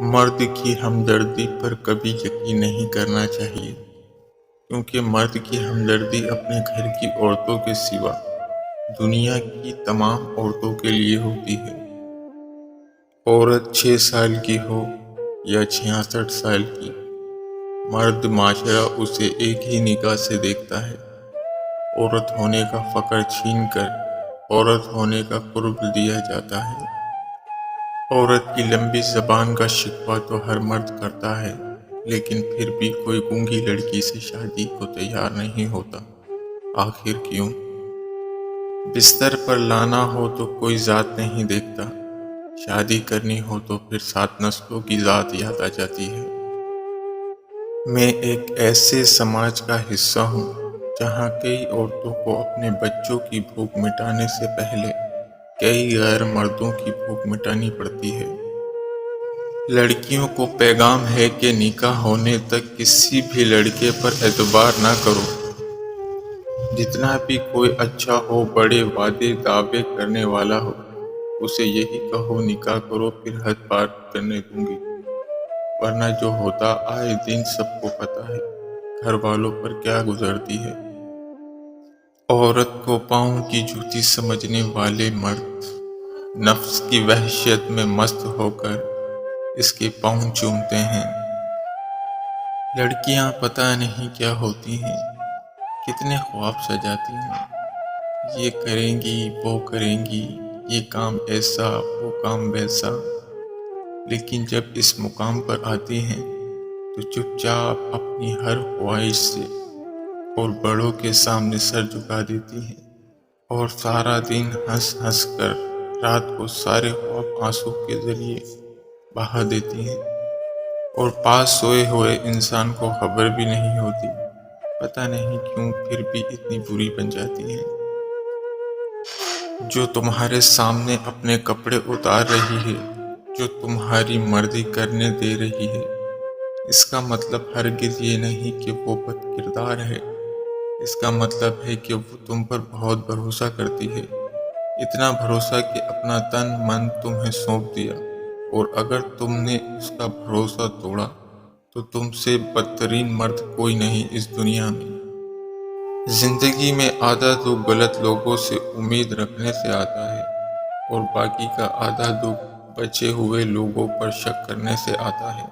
مرد کی ہمدردی پر کبھی یقین نہیں کرنا چاہیے، کیونکہ مرد کی ہمدردی اپنے گھر کی عورتوں کے سوا دنیا کی تمام عورتوں کے لیے ہوتی ہے۔ عورت 6 سال کی ہو یا 66 سال کی، مرد معاشرہ اسے ایک ہی نگاہ سے دیکھتا ہے۔ عورت ہونے کا فخر چھین کر عورت ہونے کا قرب دیا جاتا ہے۔ عورت کی لمبی زبان کا شکوہ تو ہر مرد کرتا ہے، لیکن پھر بھی کوئی گونگی لڑکی سے شادی کو تیار نہیں ہوتا۔ آخر کیوں؟ بستر پر لانا ہو تو کوئی ذات نہیں دیکھتا، شادی کرنی ہو تو پھر 7 نسلوں کی ذات یاد آ جاتی ہے۔ میں ایک ایسے سماج کا حصہ ہوں جہاں کئی عورتوں کو اپنے بچوں کی بھوک مٹانے سے پہلے کئی غیر مردوں کی بھوک مٹانی پڑتی ہے۔ لڑکیوں کو پیغام ہے کہ نکاح ہونے تک کسی بھی لڑکے پر اعتبار نہ کرو۔ جتنا بھی کوئی اچھا ہو، بڑے وعدے دعوے کرنے والا ہو، اسے یہی کہو نکاح کرو، پھر حد پار کرنے دوں گی۔ ورنہ جو ہوتا آئے دن سب کو پتہ ہے، گھر والوں پر کیا گزرتی ہے۔ عورت کو پاؤں کی جوتی سمجھنے والے مرد نفس کی وحشت میں مست ہو کر اس کے پاؤں چومتے ہیں۔ لڑکیاں پتہ نہیں کیا ہوتی ہیں، کتنے خواب سجاتی ہیں، یہ کریں گی، وہ کریں گی، یہ کام ایسا، وہ کام ویسا، لیکن جب اس مقام پر آتی ہیں تو چپ چاپ اپنی ہر خواہش سے اور بڑوں کے سامنے سر جھکا دیتی ہیں، اور سارا دن ہنس ہنس کر رات کو سارے خواب آنسو کے ذریعے بہا دیتی ہیں، اور پاس سوئے ہوئے انسان کو خبر بھی نہیں ہوتی۔ پتہ نہیں کیوں پھر بھی اتنی بری بن جاتی ہیں۔ جو تمہارے سامنے اپنے کپڑے اتار رہی ہے، جو تمہاری مرضی کرنے دے رہی ہے، اس کا مطلب ہرگز یہ نہیں کہ وہ بد کردار ہے۔ اس کا مطلب ہے کہ وہ تم پر بہت بھروسہ کرتی ہے، اتنا بھروسہ کہ اپنا تن من تمہیں سونپ دیا، اور اگر تم نے اس کا بھروسہ توڑا تو تم سے بدترین مرد کوئی نہیں اس دنیا میں۔ زندگی میں آدھا دکھ غلط لوگوں سے امید رکھنے سے آتا ہے، اور باقی کا آدھا دکھ بچے ہوئے لوگوں پر شک کرنے سے آتا ہے۔